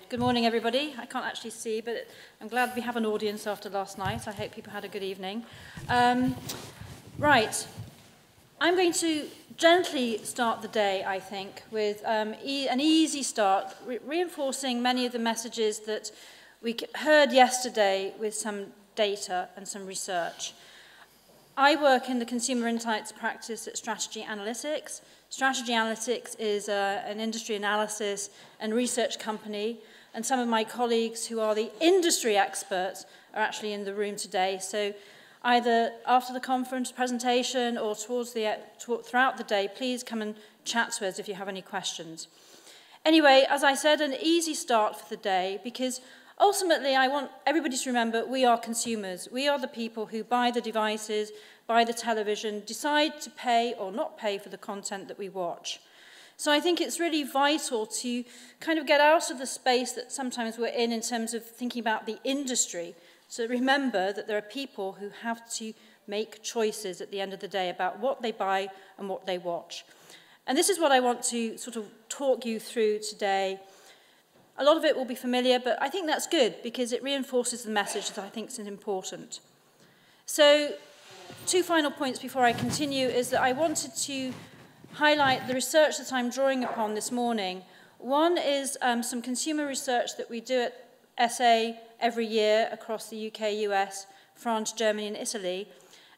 Good morning, everybody. I can't actually see, but I'm glad we have an audience after last night. I hope people had a good evening. Right. I'm going to gently start the day, I think, with an easy start, reinforcing many of the messages that we heard yesterday with some data and some research. I work in the consumer insights practice at Strategy Analytics. Strategy Analytics is an industry analysis and research company, and some of my colleagues who are the industry experts are actually in the room today. So either after the conference presentation or throughout the day, please come and chat to us if you have any questions. Anyway, as I said, an easy start for the day, because ultimately I want everybody to remember we are consumers. We are the people who buy the devices, buy the television, decide to pay or not pay for the content that we watch. So I think it's really vital to kind of get out of the space that sometimes we're in terms of thinking about the industry. So remember that there are people who have to make choices at the end of the day about what they buy and what they watch. And this is what I want to sort of talk you through today. A lot of it will be familiar, but I think that's good because it reinforces the message that I think is important. So, two final points before I continue is that I wanted to highlight the research that I'm drawing upon this morning. One is some consumer research that we do at SA every year across the UK, US, France, Germany, and Italy.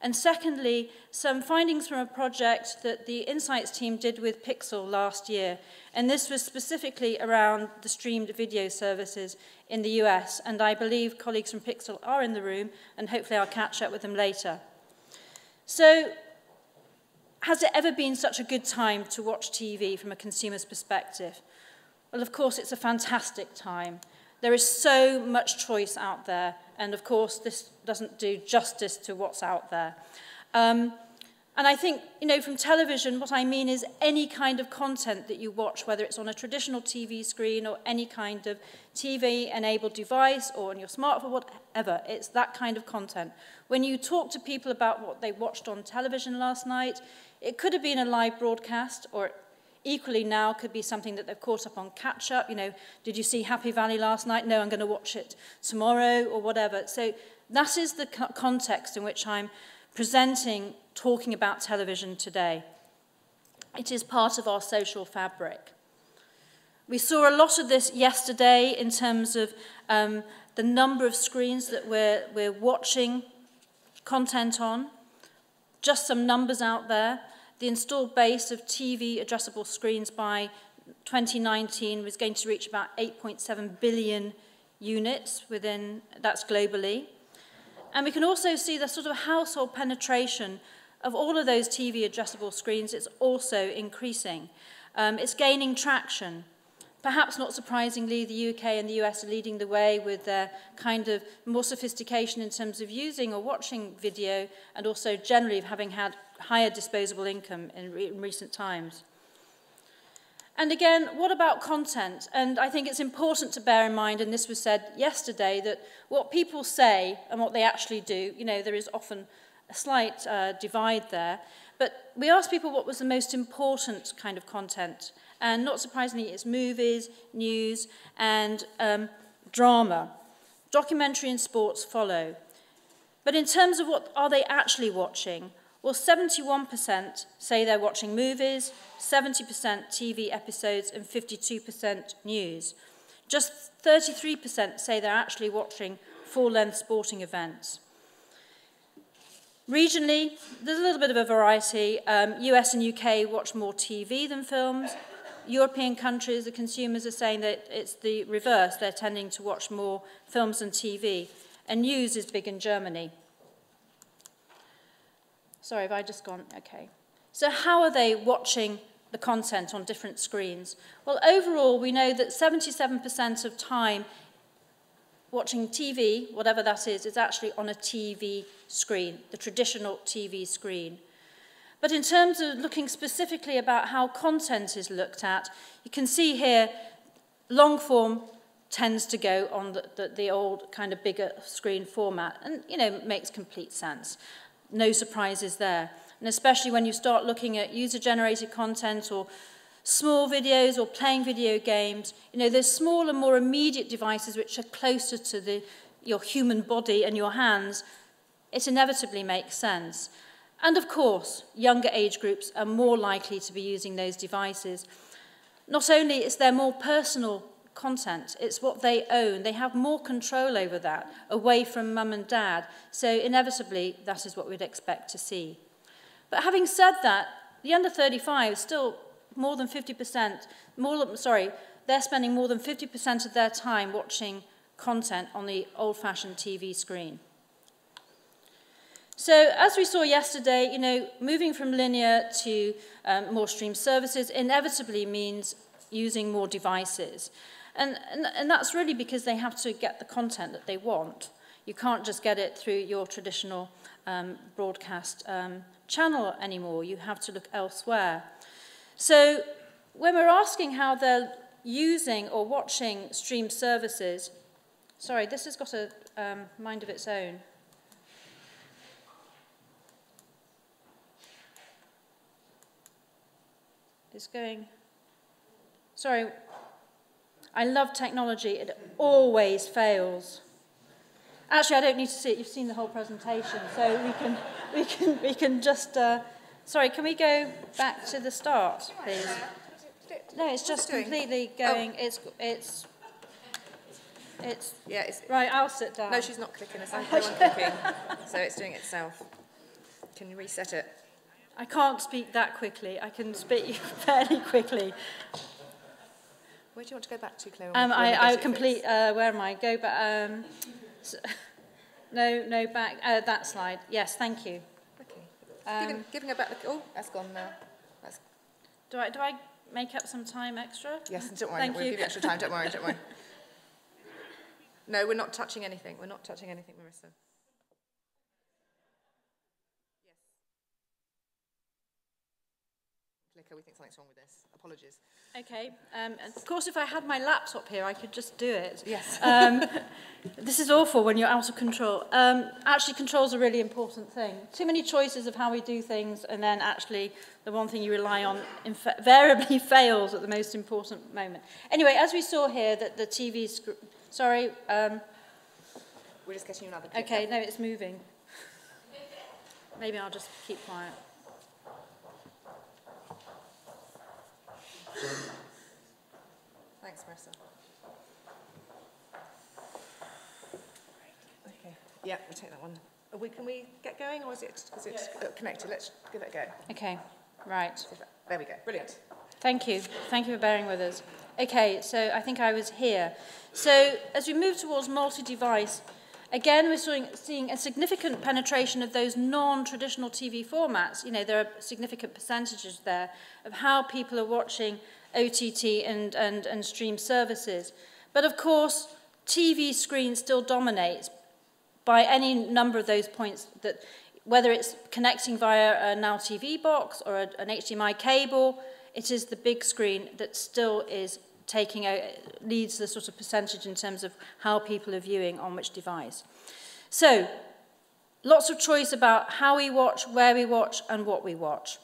And secondly, some findings from a project that the Insights team did with Pixel last year. And this was specifically around the streamed video services in the US. And I believe colleagues from Pixel are in the room, and hopefully I'll catch up with them later. So, has it ever been such a good time to watch TV from a consumer's perspective? Well, of course, it's a fantastic time. There is so much choice out there, and of course, this doesn't do justice to what's out there. And I think, from television, what I mean is any kind of content that you watch, whether it's on a traditional TV screen or any kind of TV-enabled device or on your smartphone, whatever, it's that kind of content. When you talk to people about what they watched on television last night, it could have been a live broadcast, or equally now could be something that they've caught up on catch-up. Did you see Happy Valley last night? No, I'm going to watch it tomorrow, or whatever. So that is the context in which I'm presenting, talking about television today. It is part of our social fabric. We saw a lot of this yesterday in terms of the number of screens that we're watching content on. Just some numbers out there. The installed base of TV addressable screens by 2019 was going to reach about 8.7 billion units that's globally. And we can also see the sort of household penetration of all of those TV addressable screens. It's also increasing. It's gaining traction. Perhaps not surprisingly, the UK and the US are leading the way with their kind of more sophistication in terms of using or watching video, and also generally having had higher disposable income in recent times. And again, what about content? And I think it's important to bear in mind, and this was said yesterday, that what people say and what they actually do, there is often a slight divide there. But we asked people what was the most important kind of content. And not surprisingly, it's movies, news, and drama. Documentary and sports follow. But in terms of what are they actually watching, well, 71% say they're watching movies, 70% TV episodes, and 52% news. Just 33% say they're actually watching full-length sporting events. Regionally, there's a little bit of a variety. US and UK watch more TV than films. European countries, the consumers are saying that it's the reverse. They're tending to watch more films than TV. And news is big in Germany. Sorry, have I just gone? Okay. So how are they watching the content on different screens? Well, overall, we know that 77% of time watching TV, whatever that is actually on a TV screen, the traditional TV screen. But in terms of looking specifically about how content is looked at, you can see here long form tends to go on the old kind of bigger screen format, and it makes complete sense. No surprises there. And especially when you start looking at user-generated content or small videos or playing video games, you know, those smaller, more immediate devices which are closer to your human body and your hands, it inevitably makes sense. And of course, younger age groups are more likely to be using those devices. Not only is there more personal content, it's what they own. They have more control over that, away from mum and dad. So inevitably, that is what we'd expect to see. But having said that, the under 35 is still more than 50%, they're spending more than 50% of their time watching content on the old-fashioned TV screen. So, as we saw yesterday, you know, moving from linear to more stream services inevitably means using more devices. And that's really because they have to get the content that they want. You can't just get it through your traditional broadcast channel anymore. You have to look elsewhere. So, when we're asking how they're using or watching stream services, sorry, this has got a mind of its own. It's going, sorry, I love technology, it always fails. Actually, I don't need to see it, you've seen the whole presentation, so we can just, sorry, can we go back to the start, please? No, it's just completely going, it's right, I'll sit down. No, she's not clicking, there's no one clicking, so it's doing it itself. Can you reset it? I can't speak that quickly. I can speak fairly quickly. Where do you want to go back to, Clare? I complete, where am I? Go back, no, back, that slide. Yes, thank you. Okay. Giving her back the, oh, that's gone now. Do I make up some time extra? Yes, don't worry, we'll give you extra time, don't worry. No, we're not touching anything, Marissa. We think something's wrong with this. Apologies. Okay. Of course, if I had my laptop here, I could just do it. Yes. This is awful when you're out of control. Actually, control is a really important thing. Too many choices of how we do things, and then actually the one thing you rely on invariably fails at the most important moment. Anyway, as we saw here, that the TV screen... Sorry. We're just getting you another clip. Okay, no, it's moving. Maybe I'll just keep quiet. Thanks, Marissa. Okay. Yeah, we'll take that one. Can we get going, or is it connected? Let's give it a go. Okay, right. There we go. Brilliant. Thank you. Thank you for bearing with us. Okay, so I think I was here. So as we move towards multi-device, again, we're seeing a significant penetration of those non-traditional TV formats. You know, there are significant percentages there of how people are watching OTT and stream services. But of course, TV screen still dominates by any number of those points, that whether it's connecting via a Now TV box or an HDMI cable, it is the big screen that still is leads the sort of percentage in terms of how people are viewing on which device. So, lots of choice about how we watch, where we watch, and what we watch.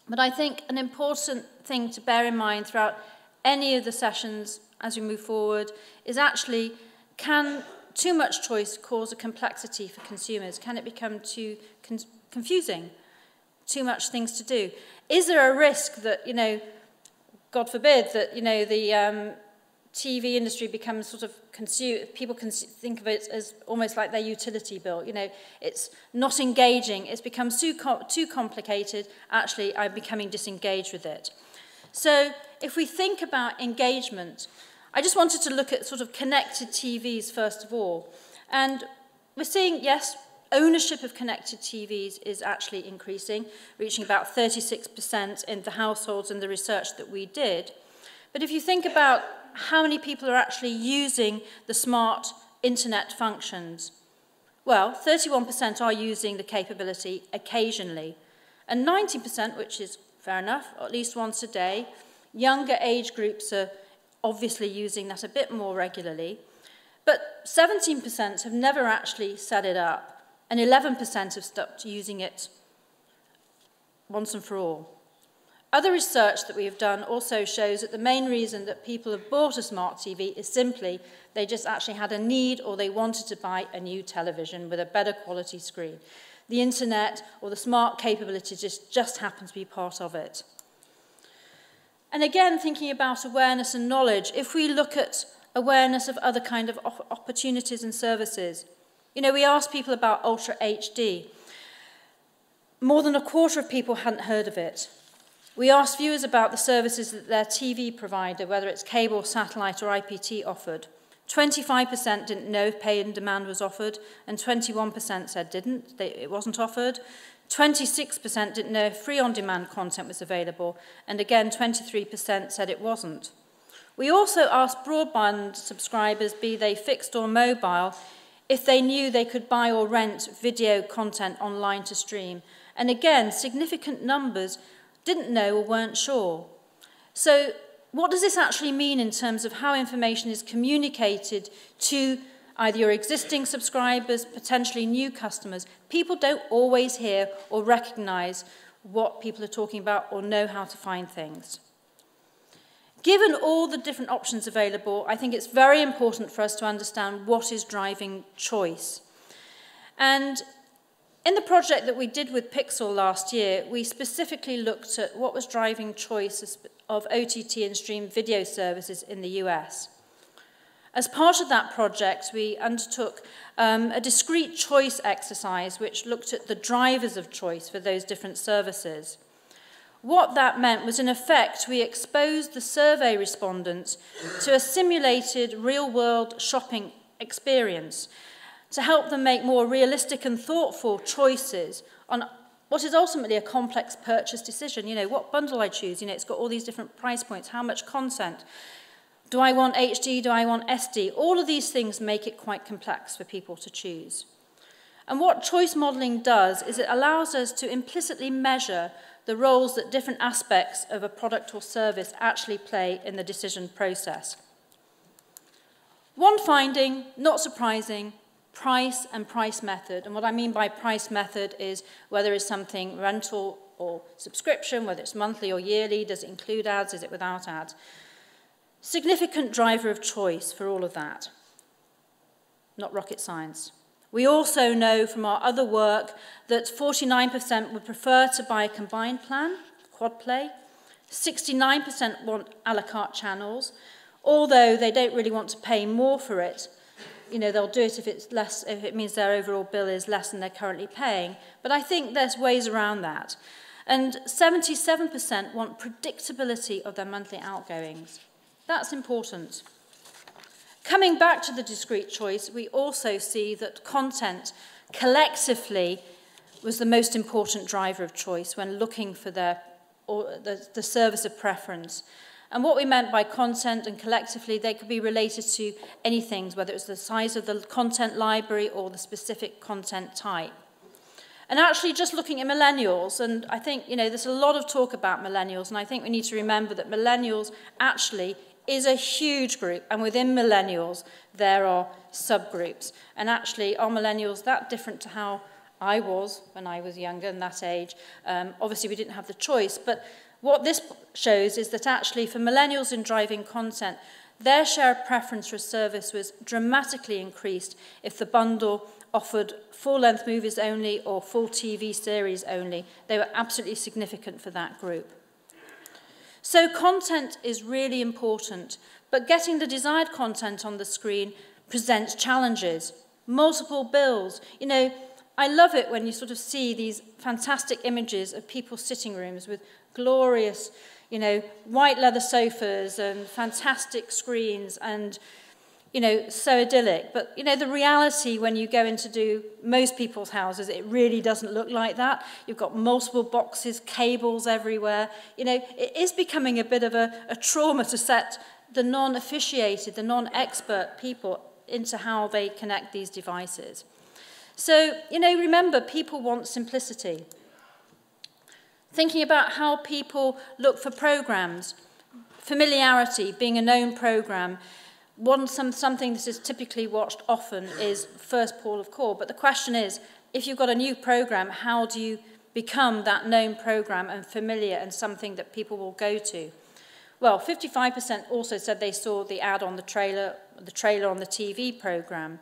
But I think an important thing to bear in mind throughout any of the sessions as we move forward is actually, can too much choice cause a complexity for consumers? Can it become too confusing? Too much things to do? Is there a risk that, you know, God forbid, that, you know, the TV industry becomes sort of people can think of it as almost like their utility bill. You know, it's not engaging. It's become too complicated. Actually, I'm becoming disengaged with it. So if we think about engagement, I just wanted to look at sort of connected TVs first of all. And we're seeing, yes, ownership of connected TVs is actually increasing, reaching about 36% in the households in the research that we did. But if you think about how many people are actually using the smart internet functions, well, 31% are using the capability occasionally, and 90%, which is fair enough, at least once a day. Younger age groups are obviously using that a bit more regularly, but 17% have never actually set it up, and 11% have stopped using it once and for all. Other research that we have done also shows that the main reason that people have bought a smart TV is simply they just actually had a need or they wanted to buy a new television with a better quality screen. The internet or the smart capability just happens to be part of it. And again, thinking about awareness and knowledge, if we look at awareness of other kind of opportunities and services, you know, we asked people about Ultra HD. More than a quarter of people hadn't heard of it. We asked viewers about the services that their TV provider, whether it's cable, satellite or IPT, offered. 25% didn't know if pay and demand was offered, and 21% said it wasn't offered. 26% didn't know if free on-demand content was available, and again 23% said it wasn't. We also asked broadband subscribers, be they fixed or mobile, if they knew they could buy or rent video content online to stream. And again, significant numbers didn't know or weren't sure. So what does this actually mean in terms of how information is communicated to either your existing subscribers, potentially new customers? People don't always hear or recognise what people are talking about or know how to find things. Given all the different options available, I think it's very important for us to understand what is driving choice. And in the project that we did with Pixel last year, we specifically looked at what was driving choice of OTT and stream video services in the US. As part of that project, we undertook a discrete choice exercise which looked at the drivers of choice for those different services. What that meant was, in effect, we exposed the survey respondents to a simulated real-world shopping experience to help them make more realistic and thoughtful choices on what is ultimately a complex purchase decision. You know, what bundle I choose, you know, it's got all these different price points, how much content. Do I want HD, do I want SD? All of these things make it quite complex for people to choose. And what choice modelling does is it allows us to implicitly measure the roles that different aspects of a product or service actually play in the decision process. One finding, not surprising, price and price method. And what I mean by price method is whether it's something rental or subscription, whether it's monthly or yearly, does it include ads, is it without ads? Significant driver of choice for all of that. Not rocket science. We also know from our other work that 49% would prefer to buy a combined plan, quad play. 69% want a la carte channels, although they don't really want to pay more for it. You know, they'll do it if it's less, if it means their overall bill is less than they're currently paying. But I think there's ways around that. And 77% want predictability of their monthly outgoings. That's important. Coming back to the discrete choice, we also see that content collectively was the most important driver of choice when looking for the service of preference. And what we meant by content and collectively, they could be related to anything, whether it's the size of the content library or the specific content type. And actually just looking at millennials, and I think, you know, there's a lot of talk about millennials, and I think we need to remember that millennials actually is a huge group, and within millennials there are subgroups. And actually, are millennials that different to how I was when I was younger and that age? Obviously, we didn't have the choice, but what this shows is that actually for millennials in driving content, their share of preference for a service was dramatically increased if the bundle offered full-length movies only or full TV series only. They were absolutely significant for that group. So content is really important, but getting the desired content on the screen presents challenges. Multiple bills. You know, I love it when you sort of see these fantastic images of people's sitting rooms with glorious, you know, white leather sofas and fantastic screens and, you know, so idyllic. But, you know, the reality when you go in to do most people's houses, it really doesn't look like that. You've got multiple boxes, cables everywhere. You know, it is becoming a bit of a trauma to set the non-officiated, the non-expert people into how they connect these devices. So, you know, remember, people want simplicity. Thinking about how people look for programs, familiarity, being a known program, something that is typically watched often is first port of call. But the question is, if you've got a new program, how do you become that known programme and familiar and something that people will go to? Well, 55% also said they saw the ad on the trailer on the TV programme.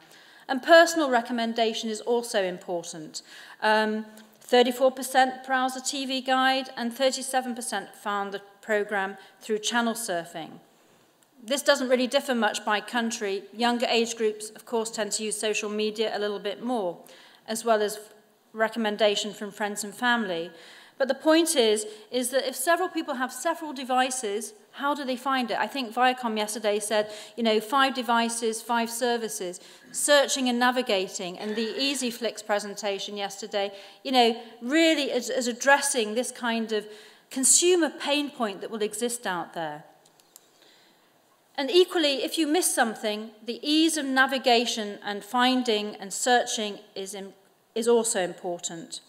And personal recommendation is also important. 34% browse a TV guide and 37% found the programme through channel surfing. This doesn't really differ much by country. Younger age groups, of course, tend to use social media a little bit more, as well as recommendation from friends and family. But the point is that if several people have several devices, how do they find it? I think Viacom yesterday said, 5 devices, 5 services, searching and navigating, and the EasyFlix presentation yesterday, really is addressing this kind of consumer pain point that will exist out there. And equally, if you miss something, the ease of navigation and finding and searching is also important.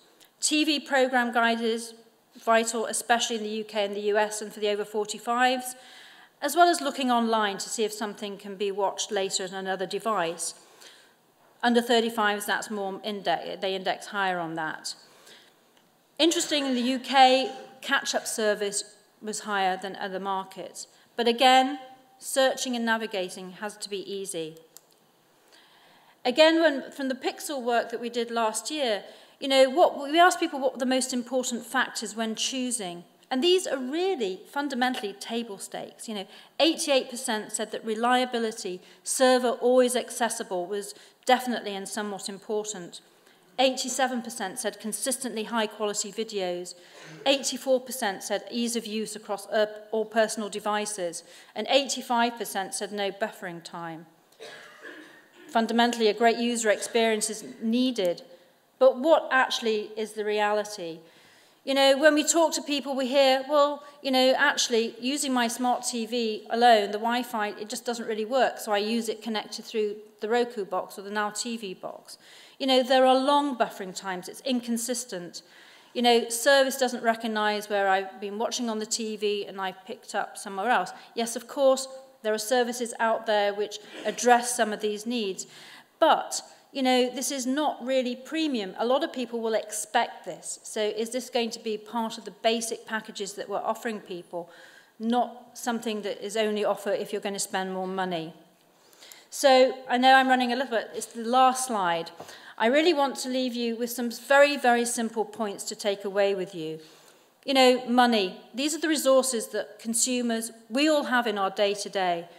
TV programme guide is vital, especially in the UK and the US and for the over 45s, as well as looking online to see if something can be watched later on another device. Under 35s, that's more they index higher on that. Interesting, in the UK, catch-up service was higher than other markets. But again, searching and navigating has to be easy. Again, from the Pixel work that we did last year, we asked people what were the most important factors when choosing. And these are really fundamentally table stakes. 88% said that reliability, server always accessible, was definitely and somewhat important. 87% said consistently high quality videos. 84% said ease of use across all personal devices. And 85% said no buffering time. Fundamentally, a great user experience is needed. But what actually is the reality? When we talk to people, we hear, well, actually, using my smart TV alone, the Wi-Fi, it just doesn't really work, so I use it connected through the Roku box or the Now TV box. There are long buffering times. It's inconsistent. Service doesn't recognise where I've been watching on the TV and I've picked up somewhere else. Yes, of course, there are services out there which address some of these needs. But this is not really premium. A lot of people will expect this. So is this going to be part of the basic packages that we're offering people, not something that is only offered if you're going to spend more money? So I know I'm running a little bit. It's the last slide. I really want to leave you with some very, very simple points to take away with you. Money. These are the resources that consumers, we all have in our day-to-day.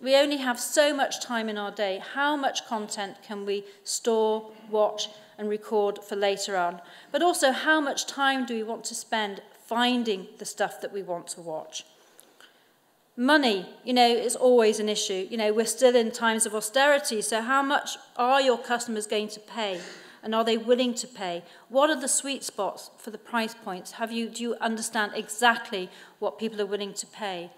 We only have so much time in our day. How much content can we store, watch, and record for later on? But also, how much time do we want to spend finding the stuff that we want to watch? Money, is always an issue. We're still in times of austerity, so how much are your customers going to pay? And are they willing to pay? What are the sweet spots for the price points? Do you understand exactly what people are willing to pay?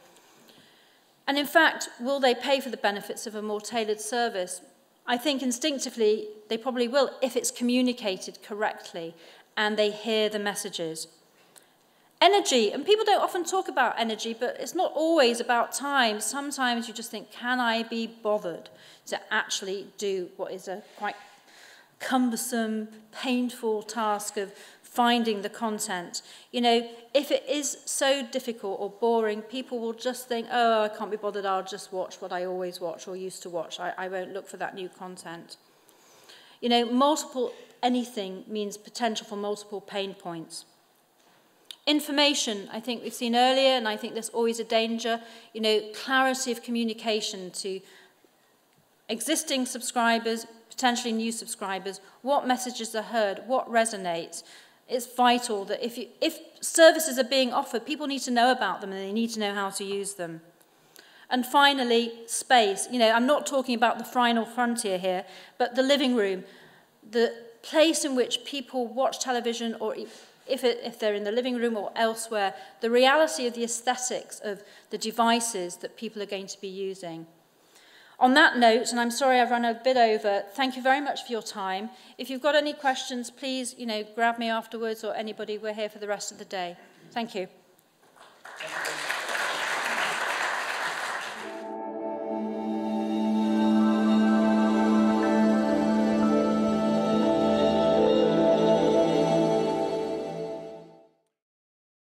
And in fact, will they pay for the benefits of a more tailored service? I think instinctively they probably will if it's communicated correctly and they hear the messages. Energy, and people don't often talk about energy, but it's not always about time. Sometimes you just think, can I be bothered to actually do what is a quite cumbersome, painful task of finding the content? If it is so difficult or boring, people will just think, oh, I can't be bothered, I'll just watch what I always watch or used to watch. I won't look for that new content. Multiple anything means potential for multiple pain points. Information, I think we've seen earlier, and I think there's always a danger, clarity of communication to existing subscribers, potentially new subscribers, what messages are heard, what resonates. It's vital that if services are being offered, people need to know about them and they need to know how to use them. And finally, space. I'm not talking about the final frontier here, but the living room, the place in which people watch television, or if they're in the living room or elsewhere, the reality of the aesthetics of the devices that people are going to be using. On that note, and I'm sorry I've run a bit over, thank you very much for your time. If you've got any questions, please, grab me afterwards or anybody. We're here for the rest of the day. Thank you.